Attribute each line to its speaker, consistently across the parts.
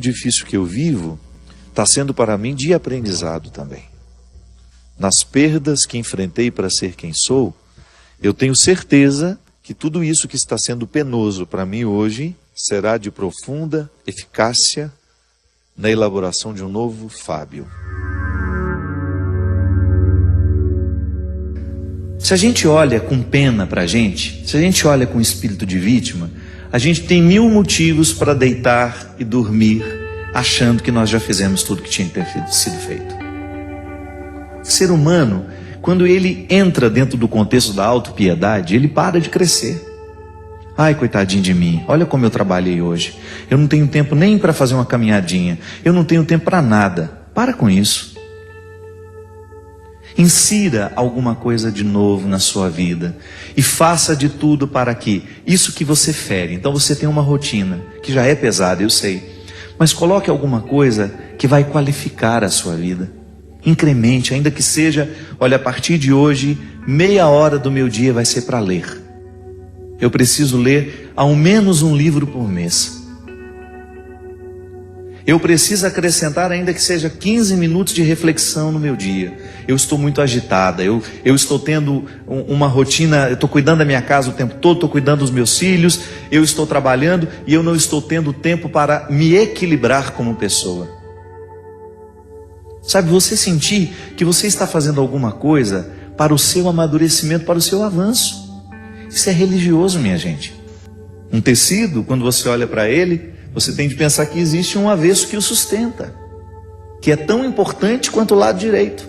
Speaker 1: difícil que eu vivo está sendo para mim de aprendizado também. Nas perdas que enfrentei para ser quem sou, eu tenho certeza que tudo isso que está sendo penoso para mim hoje será de profunda eficácia na elaboração de um novo Fábio.
Speaker 2: Se a gente olha com pena para a gente, se a gente olha com espírito de vítima, a gente tem 1000 motivos para deitar e dormir, achando que nós já fizemos tudo que tinha que ter sido feito. O ser humano, quando ele entra dentro do contexto da autopiedade, ele para de crescer. Ai, coitadinho de mim, olha como eu trabalhei hoje. Eu não tenho tempo nem para fazer uma caminhadinha. Eu não tenho tempo para nada. Para com isso. Insira alguma coisa de novo na sua vida e faça de tudo para que isso que você fere. Então você tem uma rotina que já é pesada, eu sei, mas coloque alguma coisa que vai qualificar a sua vida. Incremente, ainda que seja, olha, a partir de hoje, meia hora do meu dia vai ser para ler. Eu preciso ler ao menos um livro por mês. Eu preciso acrescentar, ainda que seja 15 minutos de reflexão no meu dia. Eu estou muito agitada, eu estou tendo uma rotina, eu estou cuidando da minha casa o tempo todo, estou cuidando dos meus filhos, eu estou trabalhando e eu não estou tendo tempo para me equilibrar como pessoa. Sabe, você sentir que você está fazendo alguma coisa para o seu amadurecimento, para o seu avanço. Isso é religioso, minha gente. Um tecido, quando você olha para ele, você tem de pensar que existe um avesso que o sustenta, que é tão importante quanto o lado direito.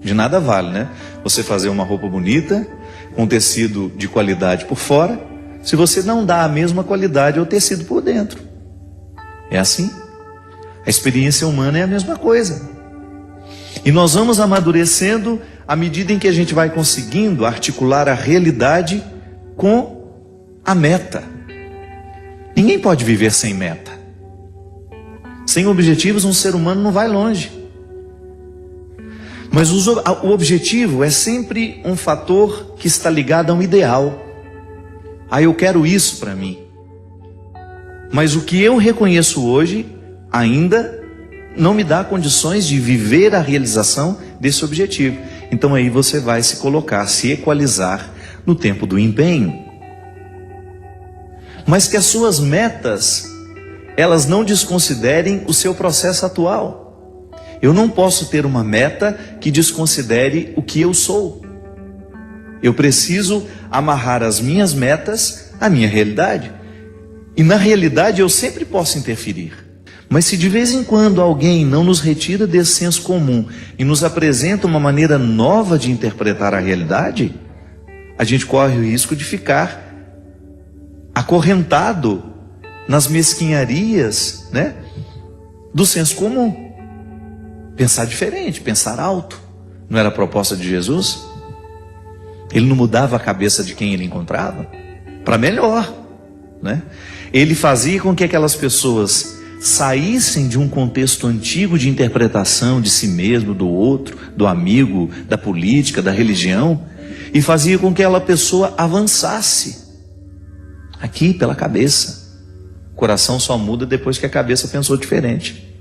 Speaker 2: De nada vale, né? Você fazer uma roupa bonita, com tecido de qualidade por fora, se você não dá a mesma qualidade ao tecido por dentro. É assim. A experiência humana é a mesma coisa. E nós vamos amadurecendo à medida em que a gente vai conseguindo articular a realidade com a meta. Ninguém pode viver sem meta. Sem objetivos, um ser humano não vai longe. Mas o objetivo é sempre um fator que está ligado a um ideal. Ah, eu quero isso para mim. Mas o que eu reconheço hoje ainda não me dá condições de viver a realização desse objetivo. Então aí você vai se colocar, se equalizar no tempo do empenho. Mas que as suas metas, elas não desconsiderem o seu processo atual. Eu não posso ter uma meta que desconsidere o que eu sou. Eu preciso amarrar as minhas metas à minha realidade. E na realidade eu sempre posso interferir. Mas se de vez em quando alguém não nos retira desse senso comum e nos apresenta uma maneira nova de interpretar a realidade, a gente corre o risco de ficar acorrentado nas mesquinharias, né, do senso comum. Pensar diferente, pensar alto. Não era a proposta de Jesus? Ele não mudava a cabeça de quem ele encontrava para melhor, né? Ele fazia com que aquelas pessoas saíssem de um contexto antigo de interpretação de si mesmo, do outro, do amigo, da política, da religião, e fazia com que aquela pessoa avançasse aqui pela cabeça. O coração só muda depois que a cabeça pensou diferente.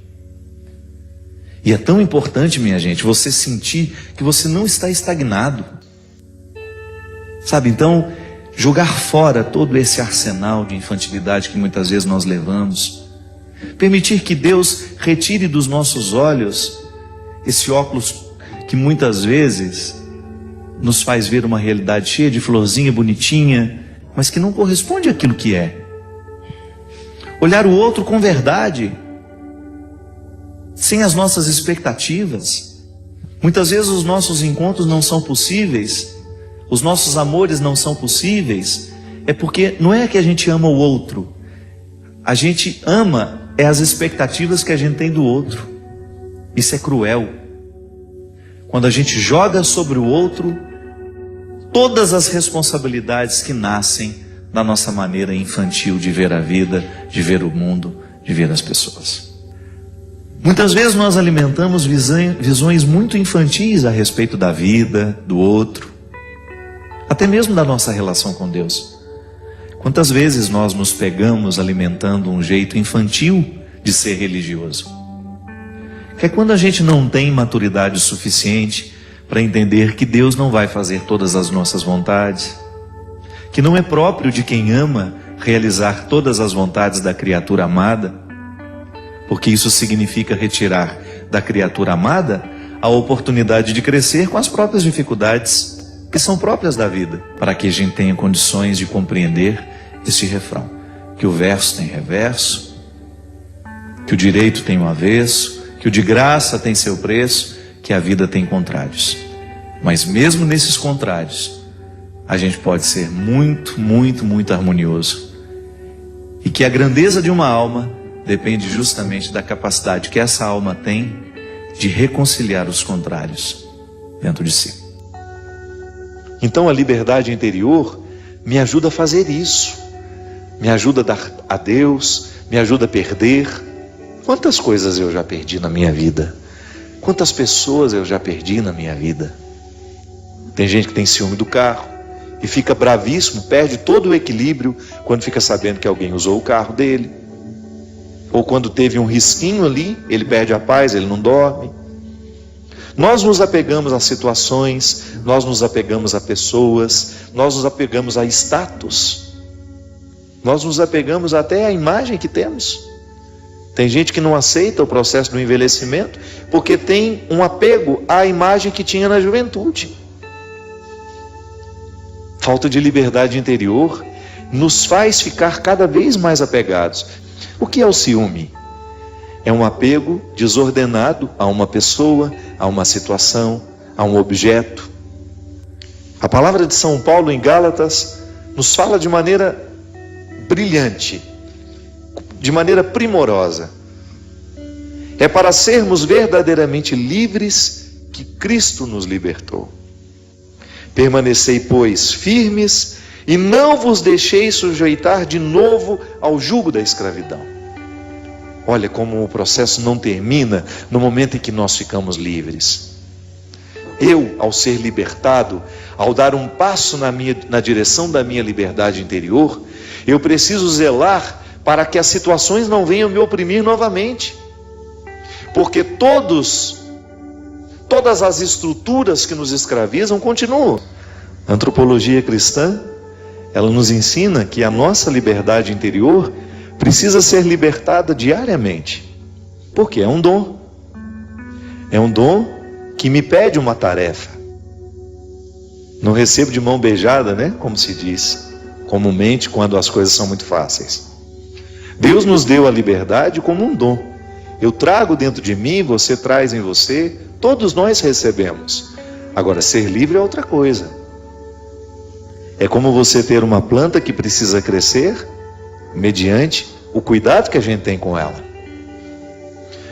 Speaker 2: E é tão importante, minha gente, você sentir que você não está estagnado. Sabe, então, jogar fora todo esse arsenal de infantilidade que muitas vezes nós levamos. Permitir que Deus retire dos nossos olhos esse óculos que muitas vezes nos faz ver uma realidade cheia de florzinha bonitinha, mas que não corresponde àquilo que é. Olhar o outro com verdade, sem as nossas expectativas. Muitas vezes os nossos encontros não são possíveis, os nossos amores não são possíveis, é porque não é que a gente ama o outro, a gente ama as expectativas que a gente tem do outro. Isso é cruel. Quando a gente joga sobre o outro todas as responsabilidades que nascem da nossa maneira infantil de ver a vida, de ver o mundo, de ver as pessoas. Muitas vezes nós alimentamos visões muito infantis a respeito da vida, do outro, até mesmo da nossa relação com Deus. Quantas vezes nós nos pegamos alimentando um jeito infantil de ser religioso? Que é quando a gente não tem maturidade suficiente para entender que Deus não vai fazer todas as nossas vontades, que não é próprio de quem ama realizar todas as vontades da criatura amada, porque isso significa retirar da criatura amada a oportunidade de crescer com as próprias dificuldades que são próprias da vida, para que a gente tenha condições de compreender esse refrão, que o verso tem reverso, que o direito tem um avesso, que o de graça tem seu preço, que a vida tem contrários. Mas mesmo nesses contrários, a gente pode ser muito, muito, muito harmonioso. E que a grandeza de uma alma depende justamente da capacidade que essa alma tem de reconciliar os contrários dentro de si.
Speaker 1: Então a liberdade interior me ajuda a fazer isso. Me ajuda a dar a Deus, me ajuda a perder. Quantas coisas eu já perdi na minha vida? Quantas pessoas eu já perdi na minha vida? Tem gente que tem ciúme do carro e fica bravíssimo, perde todo o equilíbrio quando fica sabendo que alguém usou o carro dele. Ou quando teve um risquinho ali, ele perde a paz, ele não dorme. Nós nos apegamos a situações, nós nos apegamos a pessoas, nós nos apegamos a status. Nós nos apegamos até à imagem que temos. Tem gente que não aceita o processo do envelhecimento porque tem um apego à imagem que tinha na juventude. Falta de liberdade interior nos faz ficar cada vez mais apegados. O que é o ciúme? É um apego desordenado a uma pessoa, a uma situação, a um objeto. A palavra de São Paulo em Gálatas nos fala de maneira brilhante, de maneira primorosa. É para sermos verdadeiramente livres que Cristo nos libertou. Permanecei, pois, firmes e não vos deixeis sujeitar de novo ao jugo da escravidão. Olha como o processo não termina no momento em que nós ficamos livres. Eu, ao ser libertado, ao dar um passo na direção da minha liberdade interior, eu preciso zelar para que as situações não venham me oprimir novamente. Porque todas as estruturas que nos escravizam continuam. A antropologia cristã, ela nos ensina que a nossa liberdade interior precisa ser libertada diariamente. Porque é um dom. É um dom que me pede uma tarefa. Não recebo de mão beijada, né? Como se diz comumente quando as coisas são muito fáceis. Deus nos deu a liberdade como um dom. Eu trago dentro de mim, você traz em você, todos nós recebemos. Agora, ser livre é outra coisa. É como você ter uma planta que precisa crescer mediante o cuidado que a gente tem com ela.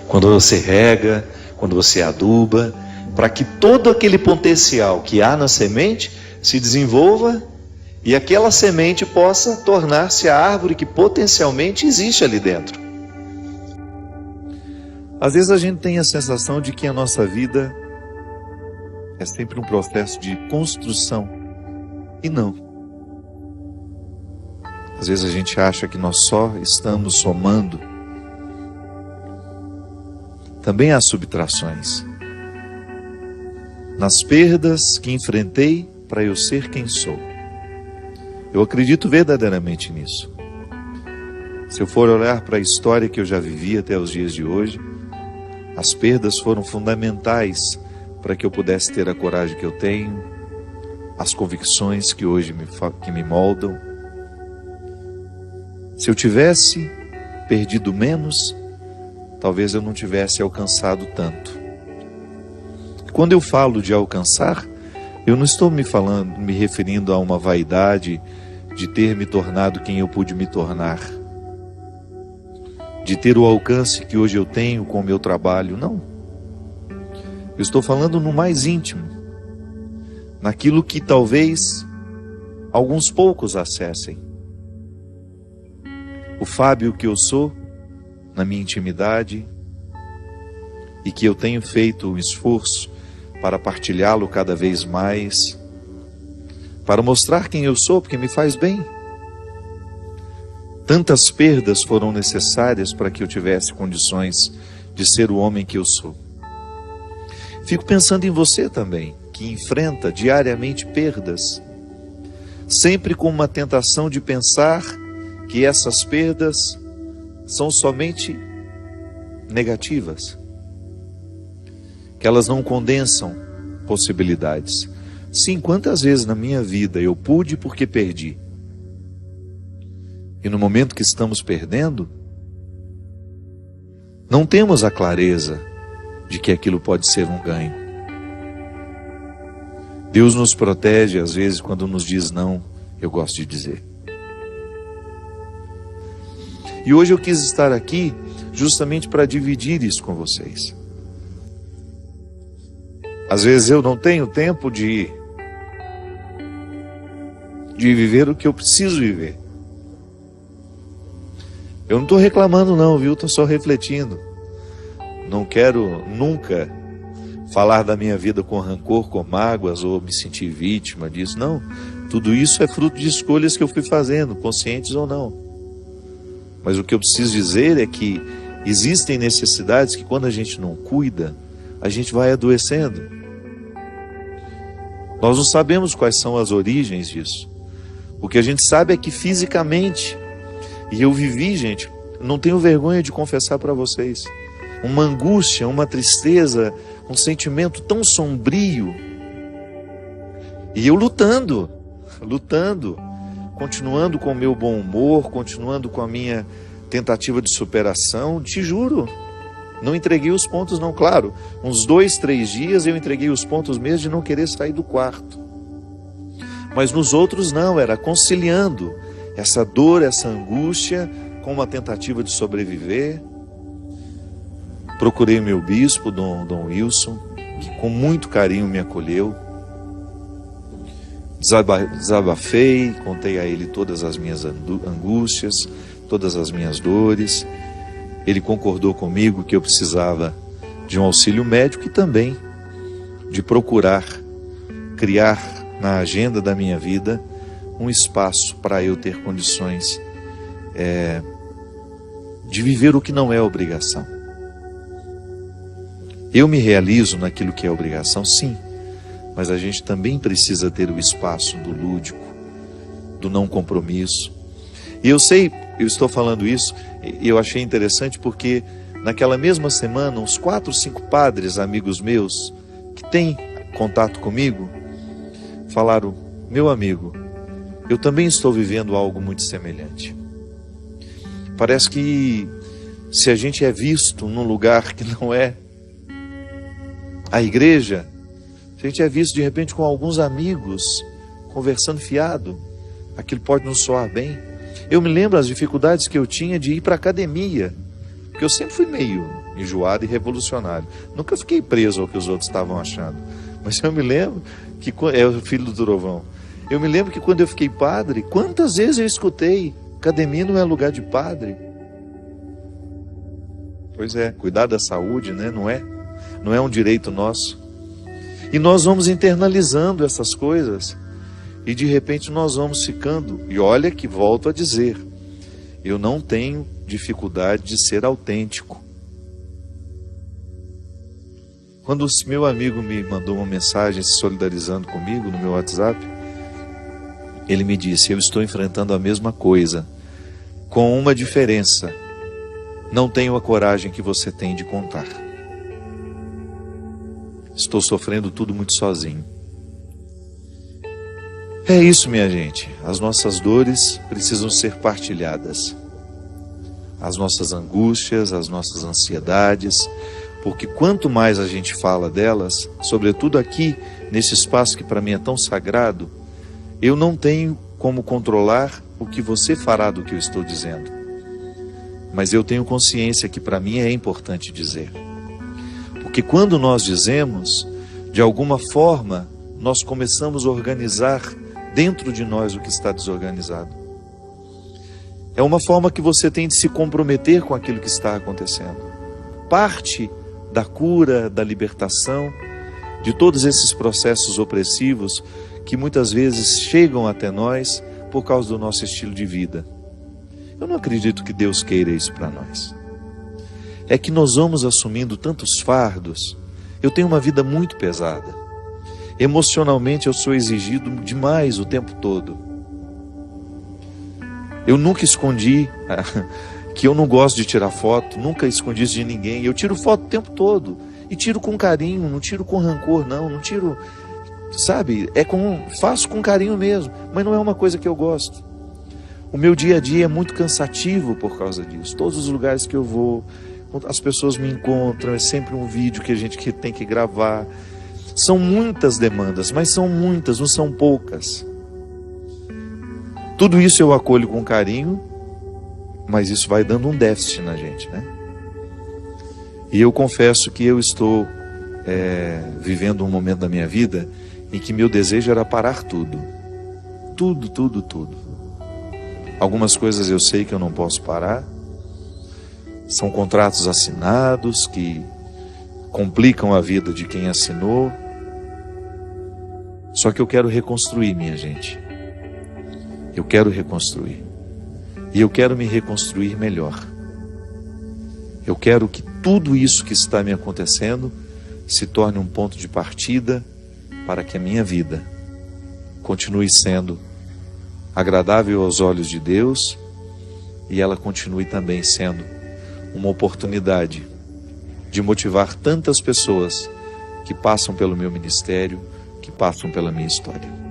Speaker 1: Quando você rega, quando você aduba, para que todo aquele potencial que há na semente se desenvolva e aquela semente possa tornar-se a árvore que potencialmente existe ali dentro.
Speaker 2: Às vezes a gente tem a sensação de que a nossa vida é sempre um processo de construção. E não. Às vezes a gente acha que nós só estamos somando. Também há subtrações. Nas perdas que enfrentei para eu ser quem sou. Eu acredito verdadeiramente nisso. Se eu for olhar para a história que eu já vivi até os dias de hoje, as perdas foram fundamentais para que eu pudesse ter a coragem que eu tenho, as convicções que hoje me moldam. Se eu tivesse perdido menos, talvez eu não tivesse alcançado tanto. Quando eu falo de alcançar, eu não estou me referindo a uma vaidade de ter me tornado quem eu pude me tornar, de ter o alcance que hoje eu tenho com o meu trabalho, não. Eu estou falando no mais íntimo, naquilo que talvez alguns poucos acessem. O Fábio que eu sou, na minha intimidade, e que eu tenho feito um esforço para partilhá-lo cada vez mais, para mostrar quem eu sou, porque me faz bem.
Speaker 1: Tantas perdas foram necessárias para que eu tivesse condições de ser o homem que eu sou. Fico pensando em você também, que enfrenta diariamente perdas, sempre com uma tentação de pensar que essas perdas são somente negativas, que elas não condensam possibilidades. Sim, quantas vezes na minha vida eu pude porque perdi. E no momento que estamos perdendo, não temos a clareza de que aquilo pode ser um ganho. Deus nos protege, às vezes, quando nos diz não, eu gosto de dizer. E hoje eu quis estar aqui justamente para dividir isso com vocês. Às vezes eu não tenho tempo de viver o que eu preciso viver. Eu não estou reclamando não, viu? Estou só refletindo. Não quero nunca falar da minha vida com rancor, com mágoas, ou me sentir vítima disso. Não, tudo isso é fruto de escolhas que eu fui fazendo, conscientes ou não. Mas o que eu preciso dizer é que existem necessidades que quando a gente não cuida, a gente vai adoecendo. Nós não sabemos quais são as origens disso. O que a gente sabe é que fisicamente, e eu vivi, gente, não tenho vergonha de confessar para vocês, uma angústia, uma tristeza, um sentimento tão sombrio. E eu lutando, continuando com o meu bom humor, continuando com a minha tentativa de superação, te juro, não entreguei os pontos não, claro, uns 2, 3 dias eu entreguei os pontos mesmo de não querer sair do quarto. Mas nos outros não, era conciliando essa dor, essa angústia, com uma tentativa de sobreviver. Procurei meu bispo, Dom Wilson, que com muito carinho me acolheu. Desabafei, contei a ele todas as minhas angústias, todas as minhas dores. Ele concordou comigo que eu precisava de um auxílio médico e também de procurar criar na agenda da minha vida um espaço para eu ter condições de viver o que não é obrigação. Eu me realizo naquilo que é obrigação, sim, mas a gente também precisa ter o espaço do lúdico, do não compromisso. E eu sei, eu estou falando isso, e eu achei interessante porque naquela mesma semana, uns 4, 5 padres amigos meus que têm contato comigo, falaram, meu amigo, eu também estou vivendo algo muito semelhante. Parece que se a gente é visto num lugar que não é a igreja, se a gente é visto de repente com alguns amigos, conversando fiado, aquilo pode não soar bem. Eu me lembro as dificuldades que eu tinha de ir para a academia, porque eu sempre fui meio enjoado e revolucionário. Nunca fiquei preso ao que os outros estavam achando. Mas eu me lembro que, é o filho do trovão, eu me lembro que quando eu fiquei padre, quantas vezes eu escutei, academia não é lugar de padre. Pois é, cuidar da saúde, né? Não é um direito nosso. E nós vamos internalizando essas coisas, e de repente nós vamos ficando, e olha que volto a dizer, eu não tenho dificuldade de ser autêntico. Quando o meu amigo me mandou uma mensagem se solidarizando comigo no meu WhatsApp, ele me disse, eu estou enfrentando a mesma coisa, com uma diferença, não tenho a coragem que você tem de contar. Estou sofrendo tudo muito sozinho. É isso, minha gente, as nossas dores precisam ser partilhadas, as nossas angústias, as nossas ansiedades, porque quanto mais a gente fala delas, sobretudo aqui, nesse espaço que para mim é tão sagrado, eu não tenho como controlar o que você fará do que eu estou dizendo. Mas eu tenho consciência que para mim é importante dizer. Porque quando nós dizemos, de alguma forma, nós começamos a organizar dentro de nós o que está desorganizado. É uma forma que você tem de se comprometer com aquilo que está acontecendo. Parte da cura, da libertação, de todos esses processos opressivos que muitas vezes chegam até nós por causa do nosso estilo de vida. Eu não acredito que Deus queira isso para nós. É que nós vamos assumindo tantos fardos. Eu tenho uma vida muito pesada. Emocionalmente eu sou exigido demais o tempo todo. Eu nunca escondi que eu não gosto de tirar foto, nunca escondi isso de ninguém. Eu tiro foto o tempo todo. E tiro com carinho, não tiro com rancor, não tiro, sabe? Faço com carinho mesmo, mas não é uma coisa que eu gosto. O meu dia a dia é muito cansativo por causa disso. Todos os lugares que eu vou, as pessoas me encontram, é sempre um vídeo que a gente tem que gravar. São muitas demandas, mas são muitas, não são poucas. Tudo isso eu acolho com carinho, mas isso vai dando um déficit na gente, né? E eu confesso que eu estou vivendo um momento da minha vida em que meu desejo era parar tudo. Tudo. Algumas coisas eu sei que eu não posso parar. São contratos assinados que complicam a vida de quem assinou. Só que eu quero reconstruir, minha gente. Eu quero reconstruir. E eu quero me reconstruir melhor. Eu quero que tudo isso que está me acontecendo se torne um ponto de partida para que a minha vida continue sendo agradável aos olhos de Deus e ela continue também sendo uma oportunidade de motivar tantas pessoas que passam pelo meu ministério, que passam pela minha história.